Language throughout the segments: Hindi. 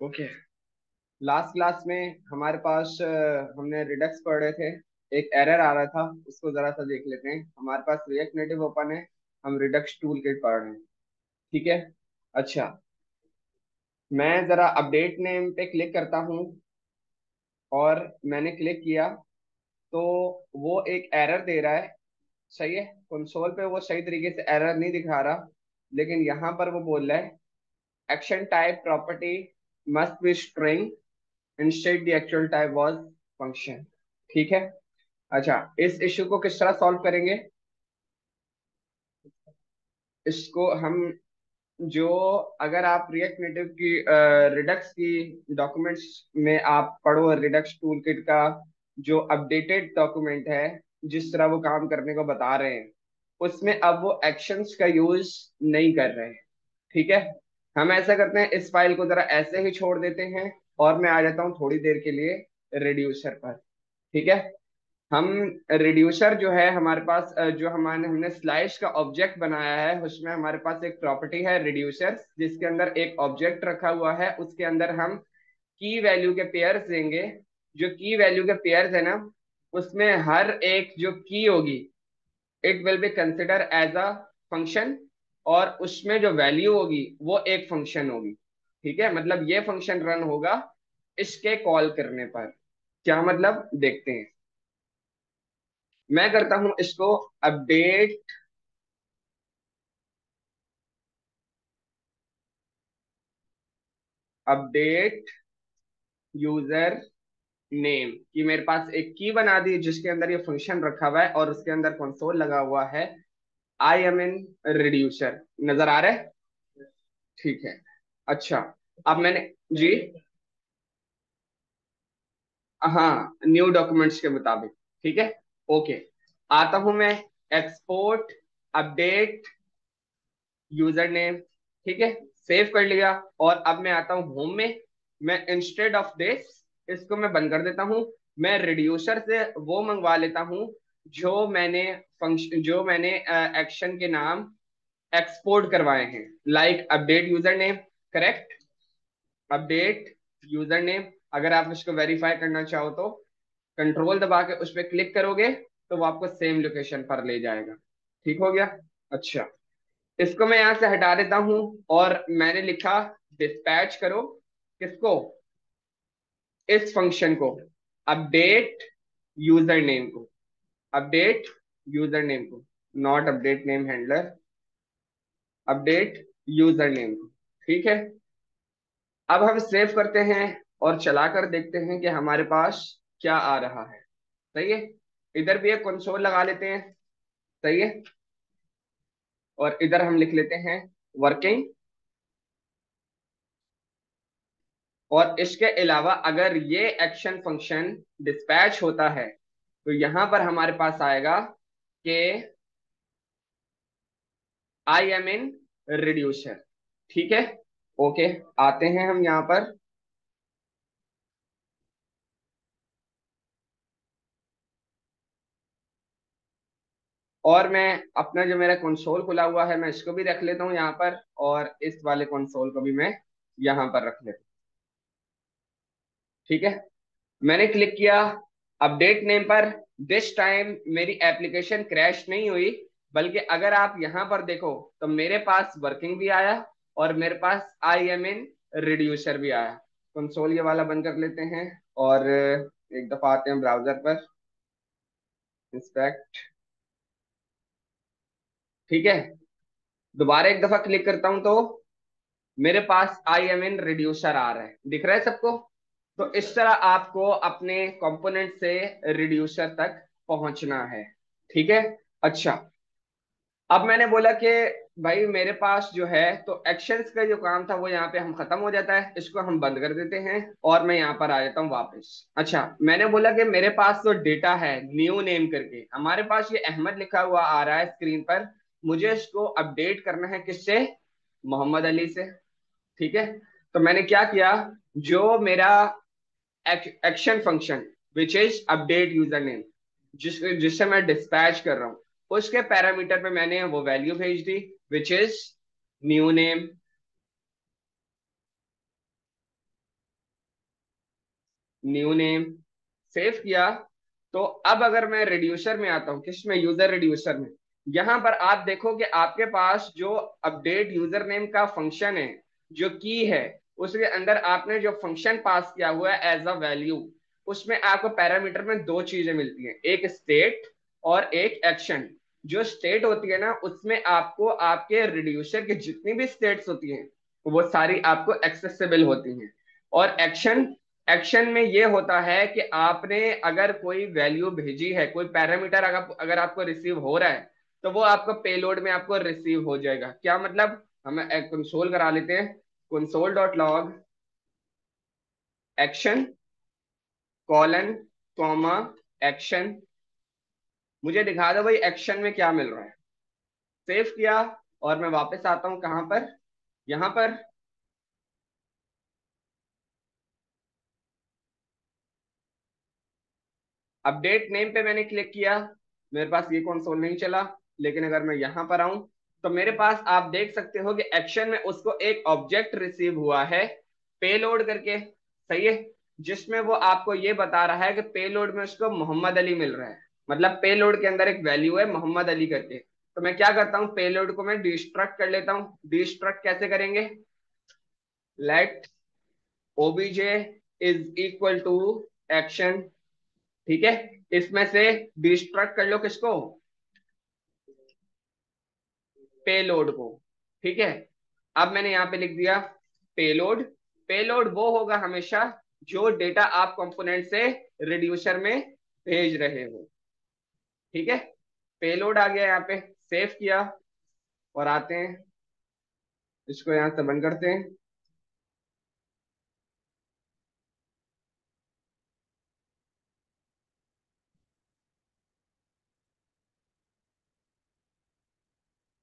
ओके। लास्ट क्लास में हमारे पास हमने रिडक्स पढ़ रहे थे। एक एरर आ रहा था, उसको जरा सा देख लेते हैं। हमारे पास रिएक्ट नेटिव ओपन है, हम रिडक्स टूल किट पढ़ रहे हैं। ठीक है। अच्छा, मैं जरा अपडेट नेम पे क्लिक करता हूँ और मैंने क्लिक किया तो वो एक एरर दे रहा है। सही है, कंसोल पे वो सही तरीके से एरर नहीं दिखा रहा, लेकिन यहाँ पर वो बोल रहा है action type property must be string, instead the actual type was function. ठीक है। अच्छा, इस इश्यू को किस तरह सॉल्व करेंगे? इसको हम जो अगर आप रिएक्ट नेटिव की रिडक्स की डॉक्यूमेंट्स में आप पढ़ो, रिडक्स टूल किट का जो अपडेटेड डॉक्यूमेंट है, जिस तरह वो काम करने को बता रहे हैं, उसमें अब वो एक्शंस का यूज नहीं कर रहे हैं। ठीक है। हम ऐसा करते हैं, इस फाइल को जरा ऐसे ही छोड़ देते हैं और मैं आ जाता हूँ थोड़ी देर के लिए रिड्यूसर पर। ठीक है। हम रिड्यूसर जो है हमारे पास जो हमारे हमने स्लाइस का ऑब्जेक्ट बनाया है, उसमें हमारे पास एक प्रॉपर्टी है रिड्यूसर, जिसके अंदर एक ऑब्जेक्ट रखा हुआ है। उसके अंदर हम की वैल्यू के पेयर्स देंगे। जो की वैल्यू के पेयर्स है ना, उसमें हर एक जो की होगी it will be consider as a function, और उसमें जो वैल्यू होगी वो एक फंक्शन होगी। ठीक है, मतलब ये फंक्शन रन होगा इसके कॉल करने पर। क्या मतलब, देखते हैं। मैं करता हूं इसको अपडेट, अपडेट यूजर नेम कि मेरे पास एक की बना दी जिसके अंदर ये फंक्शन रखा हुआ है और उसके अंदर कंसोल लगा हुआ है। आई एम इन रिड्यूसर, नजर आ रहा है? ठीक है। अच्छा, अब मैंने जी, हाँ, न्यू डॉक्यूमेंट्स के मुताबिक। ठीक है। ओके, आता हूं मैं एक्सपोर्ट अपडेट यूजर नेम। ठीक है, सेव कर लिया। और अब मैं आता हूँ होम में। मैं इंस्टेड ऑफ दिस इसको मैं बंद कर देता हूँ। मैं रिड्यूसर से वो मंगवा लेता हूँ जो मैंने फंक्शन, जो मैंने एक्शन के नाम एक्सपोर्ट करवाए हैं, like update user name. Correct, update user name. अगर आप इसको वेरीफाई करना चाहो तो कंट्रोल दबा के उस पर क्लिक करोगे तो वो आपको सेम लोकेशन पर ले जाएगा। ठीक हो गया। अच्छा, इसको मैं यहां से हटा देता हूं और मैंने लिखा डिस्पैच करो किसको, इस फंक्शन को, अपडेट यूजर नेम को, अपडेट यूजर नेम को, not update name handler, update user name को। ठीक है। अब हम सेव करते हैं और चलाकर देखते हैं कि हमारे पास क्या आ रहा है। सही है। इधर भी एक कंसोल लगा लेते हैं। सही है। और इधर हम लिख लेते हैं वर्किंग। और इसके अलावा अगर ये एक्शन फंक्शन डिस्पैच होता है तो यहां पर हमारे पास आएगा कि आई एम इन रिड्यूसर। ठीक है। ओके, आते हैं हम यहां पर। और मैं अपना जो मेरा कंसोल खुला हुआ है मैं इसको भी रख लेता हूँ यहाँ पर, और इस वाले कंसोल को भी मैं यहाँ पर रख लेता हूँ। ठीक है। मैंने क्लिक किया अपडेट नेम पर। दिस टाइम मेरी एप्लीकेशन क्रैश नहीं हुई, बल्कि अगर आप यहां पर देखो तो मेरे पास वर्किंग भी आया और मेरे पास आई एम इन रिड्यूसर भी आया। कंसोल ये वाला बंद कर लेते हैं और एक दफा आते हैं ब्राउजर पर, इंस्पेक्ट। ठीक है, दोबारा एक दफा क्लिक करता हूं तो मेरे पास आई एम इन रिड्यूसर आ रहा है, दिख रहा है सबको? तो इस तरह आपको अपने कंपोनेंट से रिड्यूसर तक पहुंचना है। ठीक है। अच्छा, अब मैंने बोला कि भाई मेरे पास जो है तो एक्शंस का जो काम था वो यहाँ पे हम खत्म हो जाता है, इसको हम बंद कर देते हैं और मैं यहाँ पर आ जाता हूँ वापस। अच्छा, मैंने बोला कि मेरे पास तो डेटा है न्यू नेम करके, हमारे पास ये अहमद लिखा हुआ आ रहा है स्क्रीन पर। मुझे इसको अपडेट करना है किससे? मोहम्मद अली से। ठीक है। तो मैंने क्या किया, जो मेरा action function which is update user name, जिससे मैं डिस्पैच कर रहा हूँ, उसके पैरामीटर पे मैंने वो वैल्यू भेज दी which is new name. New name, save किया। तो अब अगर मैं रिड्यूसर में आता हूँ, किसमें, यूजर रिड्यूसर में, यहां पर आप देखो कि आपके पास जो अपडेट यूजर नेम का फंक्शन है, जो की है, उसके अंदर आपने जो फंक्शन पास किया हुआ है एज अ वैल्यू, उसमें आपको पैरामीटर में दो चीजें मिलती हैं, एक स्टेट और एक एक्शन। जो स्टेट होती है ना, उसमें आपको आपके रिड्यूसर की जितनी भी स्टेट्स होती हैं वो सारी आपको एक्सेसिबल होती हैं। और एक्शन, एक्शन में ये होता है कि आपने अगर कोई वैल्यू भेजी है, कोई पैरामीटर अगर अगर आपको रिसीव हो रहा है, तो वो आपको पेलोड में आपको रिसीव हो जाएगा। क्या मतलब, हम कंसोल करा लेते हैं, console dot log action colon comma action. मुझे दिखा दो भाई एक्शन में क्या मिल रहा है। सेव किया और मैं वापस आता हूं कहां पर, यहां पर। अपडेट नेम पे मैंने क्लिक किया, मेरे पास ये कंसोल नहीं चला। लेकिन अगर मैं यहां पर आऊं, तो मेरे पास आप देख सकते हो कि एक्शन में उसको एक ऑब्जेक्ट रिसीव हुआ है, पेलोड करके, सही है, जिसमें वो आपको ये बता रहा है कि पेलोड में उसको मोहम्मद अली मिल रहा है। मतलब पेलोड के अंदर एक वैल्यू है मोहम्मद अली करके। तो मैं क्या करता हूँ, पेलोड को मैं डिस्ट्रक्ट कर लेता हूँ। डिस्ट्रक्ट कैसे करेंगे, let obj is equal to action, ठीक है। इसमें से डिस्ट्रक्ट कर लो किसको, पेलोड को, ठीक है। अब मैंने यहां पे लिख दिया पेलोड। पेलोड वो होगा हमेशा जो डेटा आप कंपोनेंट से रिड्यूसर में भेज रहे हो, ठीक है। पेलोड आ गया यहाँ पे, सेव किया और आते हैं, इसको यहां से बंद करते हैं।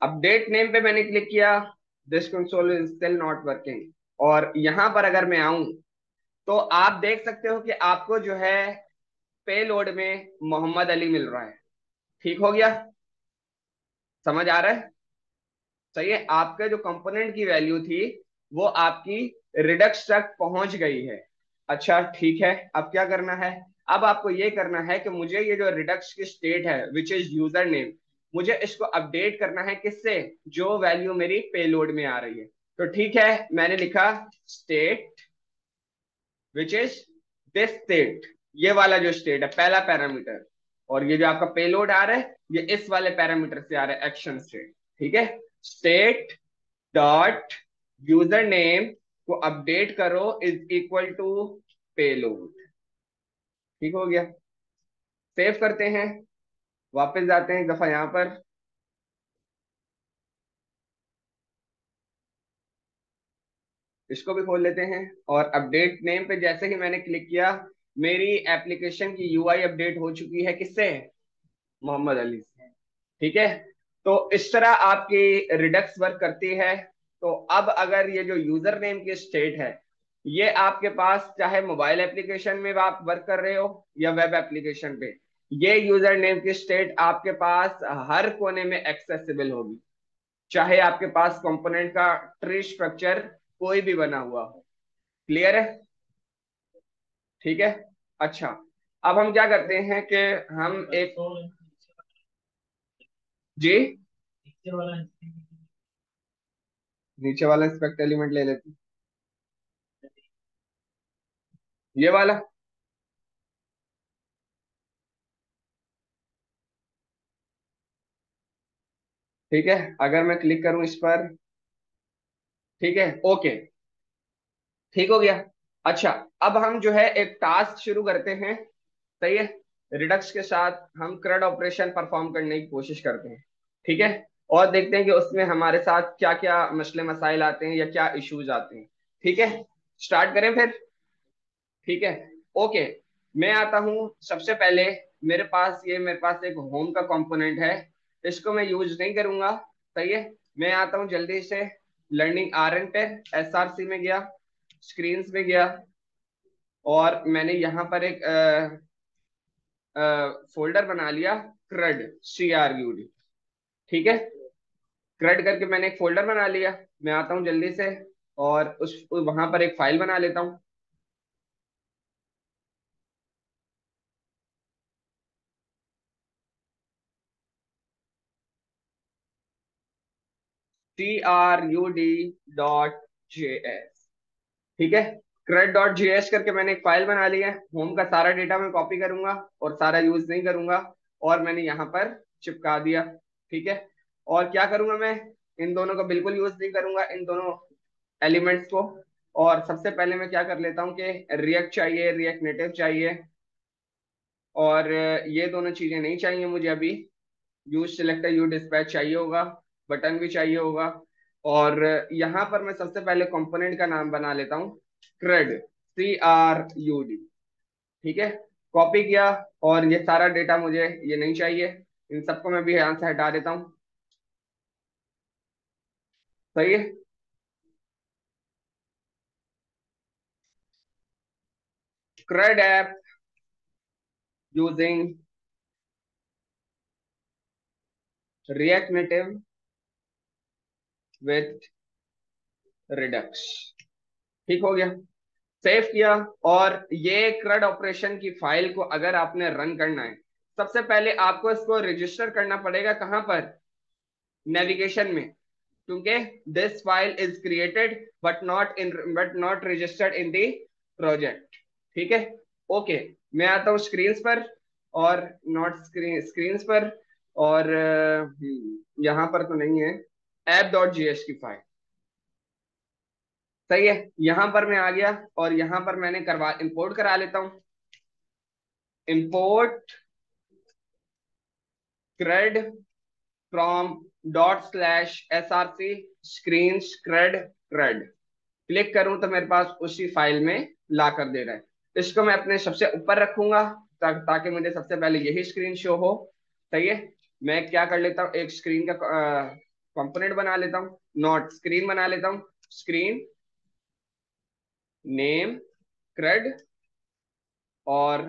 अपडेट नेम पे मैंने क्लिक किया, this console is still not working. और यहां पर अगर मैं आऊं, तो आप देख सकते हो कि आपको जो है पेलोड में मोहम्मद अली मिल रहा है। ठीक हो गया, समझ आ रहा है, सही है। आपके जो कंपोनेंट की वैल्यू थी वो आपकी रिडक्स तक पहुंच गई है। अच्छा ठीक है, अब क्या करना है, अब आपको ये करना है कि मुझे ये जो रिडक्स की स्टेट है विच इज यूजर नेम, मुझे इसको अपडेट करना है किससे, जो वैल्यू मेरी पेलोड में आ रही है। तो ठीक है, मैंने लिखा state which is this state, ये वाला जो स्टेट है पहला पैरामीटर, और ये जो आपका पेलोड आ रहा है ये इस वाले पैरामीटर से आ रहा है, एक्शन स्टेट, ठीक है। स्टेट डॉट यूजर नेम को अपडेट करो इज इक्वल टू पेलोड। ठीक हो गया, सेव करते हैं, वापस जाते हैं एक दफा यहां पर, इसको भी खोल लेते हैं। और अपडेट नेम पे जैसे ही मैंने क्लिक किया, मेरी एप्लीकेशन की यूआई अपडेट हो चुकी है, किससे, मोहम्मद अली से, ठीक है। तो इस तरह आपकी रिडक्स वर्क करती है। तो अब अगर ये जो यूजर नेम की स्टेट है, ये आपके पास चाहे मोबाइल एप्लीकेशन में आप वर्क कर रहे हो या वेब एप्लीकेशन पे, ये यूजर नेम की स्टेट आपके पास हर कोने में एक्सेसिबल होगी, चाहे आपके पास कंपोनेंट का ट्री स्ट्रक्चर कोई भी बना हुआ हो। क्लियर है, ठीक है। अच्छा, अब हम क्या करते हैं कि हम एक, जी, नीचे वाला इंस्पेक्ट एलिमेंट ले लेते हैं, ये वाला, ठीक है। अगर मैं क्लिक करूं इस पर, ठीक है, ओके, ठीक हो गया। अच्छा, अब हम जो है एक टास्क शुरू करते हैं, सही है। रिडक्स के साथ हम CRUD ऑपरेशन परफॉर्म करने की कोशिश करते हैं, ठीक है। और देखते हैं कि उसमें हमारे साथ क्या क्या मसले मसाइल आते हैं या क्या इश्यूज आते हैं, ठीक है। स्टार्ट करें फिर, ठीक है, ओके। मैं आता हूं सबसे पहले, मेरे पास एक होम का कंपोनेंट है, इसको मैं यूज नहीं करूंगा, सही है। मैं आता हूं जल्दी से लर्निंग आरएन पे, एसआरसी में गया, स्क्रीन्स में गया, और मैंने यहाँ पर एक फोल्डर बना लिया, CRUD, ठीक है। CRUD करके मैंने एक फोल्डर बना लिया। मैं आता हूँ जल्दी से और उस वहां पर एक फाइल बना लेता हूँ। crud.js। ठीक है, crud.js करके मैंने एक फाइल बना ली है। होम का सारा डेटा मैं कॉपी करूंगा और सारा यूज नहीं करूंगा, और मैंने यहाँ पर चिपका दिया। ठीक है, और क्या करूंगा मैं, इन दोनों का बिल्कुल यूज नहीं करूंगा, इन दोनों एलिमेंट्स को। और सबसे पहले मैं क्या कर लेता हूँ कि रिएक्ट चाहिए, रिएक्ट नेटिव चाहिए, और ये दोनों चीजें नहीं चाहिए मुझे अभी। यूज सिलेक्टर यू डिस्पैच चाहिए होगा, बटन भी चाहिए होगा। और यहाँ पर मैं सबसे पहले कंपोनेंट का नाम बना लेता हूँ, CRUD, CRUD। ठीक है, कॉपी किया, और ये सारा डेटा मुझे ये नहीं चाहिए, इन सबको मैं भी यहाँ से हटा देता हूँ। सही है। CRUD app using React Native with Redux. ठीक हो गया, सेव किया। और ये CRUD ऑपरेशन की फाइल को अगर आपने रन करना है, सबसे पहले आपको इसको रजिस्टर करना पड़ेगा, कहां पर, नेविगेशन में। क्योंकि this file is created but not registered in the project. ठीक है, ओके। मैं आता हूँ स्क्रीन पर, और नॉट स्क्रीन पर, और यहाँ पर तो नहीं है, app.js की फाइल। सही है, यहां पर मैं आ गया, और यहां पर मैंने करवा इंपोर्ट करा लेता हूँ। Import CRUD from ./src screen CRUD। Click करूं तो मेरे पास उसी फाइल में ला कर दे रहा है। इसको मैं अपने सबसे ऊपर रखूंगा, ताकि मुझे सबसे पहले यही स्क्रीन शो हो। सही है, मैं क्या कर लेता हूँ, एक स्क्रीन का कंपोनेंट बना लेता हूँ, नॉट स्क्रीन बना लेता हूँ, स्क्रीन नेम CRUD, और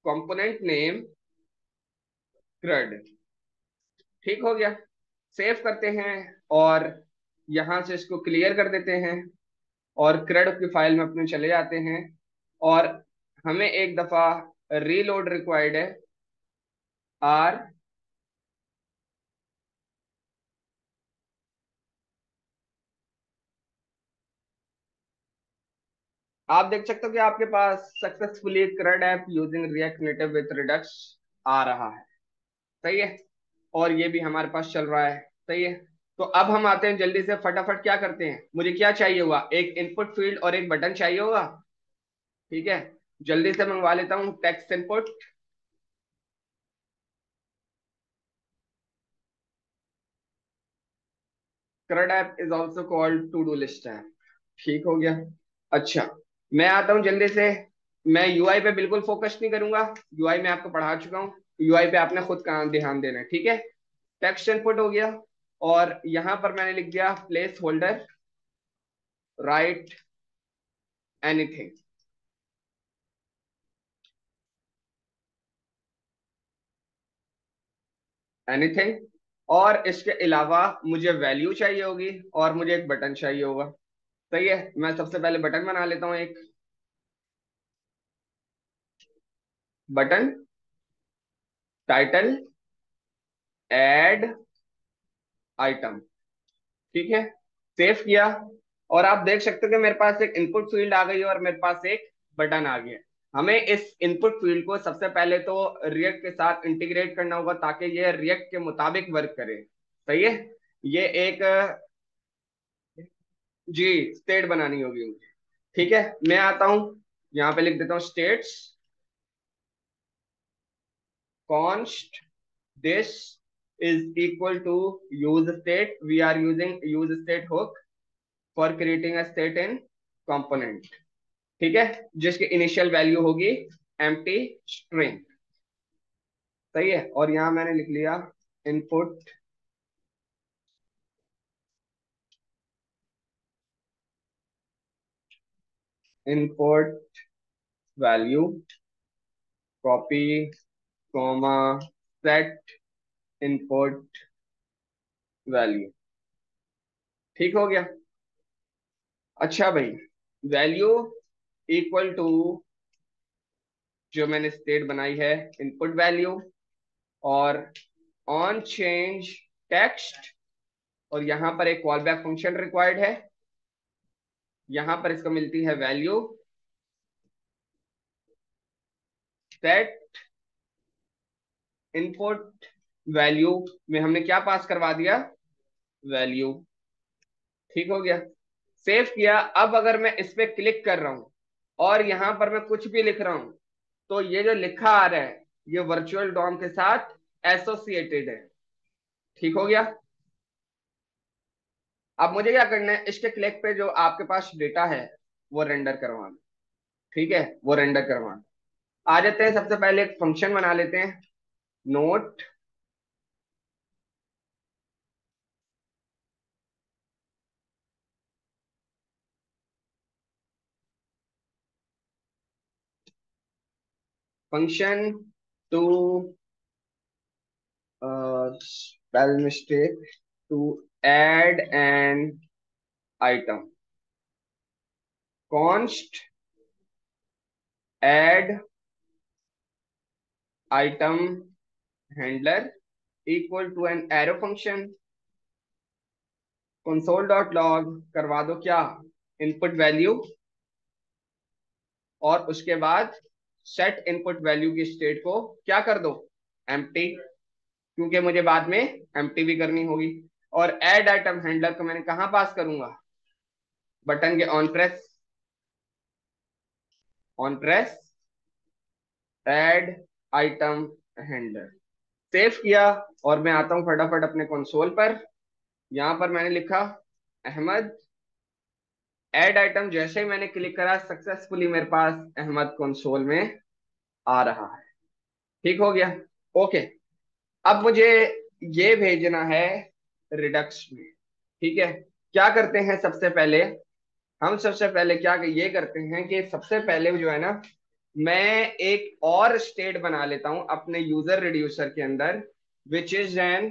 कंपोनेंट नेम CRUD। ठीक हो गया, सेव करते हैं, और यहां से इसको क्लियर कर देते हैं, और CRUD की फाइल में अपने चले जाते हैं। और हमें एक दफा रीलोड रिक्वायर्ड है, आर। आप देख सकते हो कि आपके पास successfully CRUD app using React Native with Redux आ रहा है। सही है, और ये भी हमारे पास चल रहा है। सही है, तो अब हम आते हैं जल्दी से, फटाफट क्या करते हैं, मुझे क्या चाहिए हुआ, एक इनपुट फील्ड और एक बटन चाहिए होगा। ठीक है, जल्दी से मंगवा लेता हूँ text input. CRUD app is also called to do list app. ठीक हो गया। अच्छा, मैं आता हूँ जल्दी से। मैं यूआई पे बिल्कुल फोकस नहीं करूंगा, यूआई मैं आपको पढ़ा चुका हूँ। यूआई पे आपने खुद का ध्यान देना है। ठीक है, टेक्स्ट इनपुट हो गया, और यहां पर मैंने लिख दिया place holder, right anything. Anything, और इसके अलावा मुझे वैल्यू चाहिए होगी, और मुझे एक बटन चाहिए होगा। सही है, मैं सबसे पहले बटन बना लेता हूँ, एक बटन, टाइटल, एड आइटम। ठीक है, सेव किया, और आप देख सकते हो कि मेरे पास एक इनपुट फील्ड आ गई है, और मेरे पास एक बटन आ गया है। हमें इस इनपुट फील्ड को सबसे पहले तो रिएक्ट के साथ इंटीग्रेट करना होगा, ताकि ये रिएक्ट के मुताबिक वर्क करे। सही है, ये एक जी स्टेट बनानी होगी मुझे। ठीक है, मैं आता हूं, यहाँ पे लिख देता हूँ states const this is equal to use state. We are using use state hook for creating a state in component. ठीक है, जिसकी इनिशियल वैल्यू होगी एम्प्टी स्ट्रिंग। सही है, और यहां मैंने लिख लिया input input value copy comma set input value. ठीक हो गया। अच्छा भाई, वैल्यू इक्वल टू जो मैंने स्टेट बनाई है, इनपुट वैल्यू, और ऑन चेंज टेक्स्ट और यहाँ पर एक कॉल बैक फंक्शन रिक्वायर्ड है। यहाँ पर इसको मिलती है वैल्यू, सेट इनपुट वैल्यू में हमने क्या पास करवा दिया, वैल्यू। ठीक हो गया, सेव किया। अब अगर मैं इस पे क्लिक कर रहा हूं और यहां पर मैं कुछ भी लिख रहा हूं, तो ये जो लिखा आ रहा है ये वर्चुअल डॉम के साथ एसोसिएटेड है। ठीक हो गया। अब मुझे क्या करना है, इसके क्लिक पे जो आपके पास डेटा है वो रेंडर करवाना। ठीक है, वो रेंडर करवाना। आ जाते हैं, सबसे पहले एक फंक्शन बना लेते हैं, note function to spell mistake to add an item, const add item handler equal to an arrow function, console.log करवा दो क्या, इनपुट वैल्यू, और उसके बाद सेट इनपुट वैल्यू की स्टेट को क्या कर दो, एम्प्टी, क्योंकि मुझे बाद में एम्प्टी भी करनी होगी। और एड आइटम हैंडलर को मैंने कहां पास करूंगा, बटन के on press add item handler. Save किया और मैं आता हूं फटाफट अपने कंसोल पर। यहां पर मैंने लिखा अहमद, ऐड आइटम जैसे ही मैंने क्लिक करा सक्सेसफुली मेरे पास अहमद कंसोल में आ रहा है। ठीक हो गया, ओके। अब मुझे ये भेजना है रिडक्स में। ठीक है, क्या करते हैं सबसे पहले, हम सबसे पहले क्या ये करते हैं कि सबसे पहले जो है ना, मैं एक और स्टेट बना लेता हूं अपने यूजर रिड्यूसर के अंदर, विच इज एन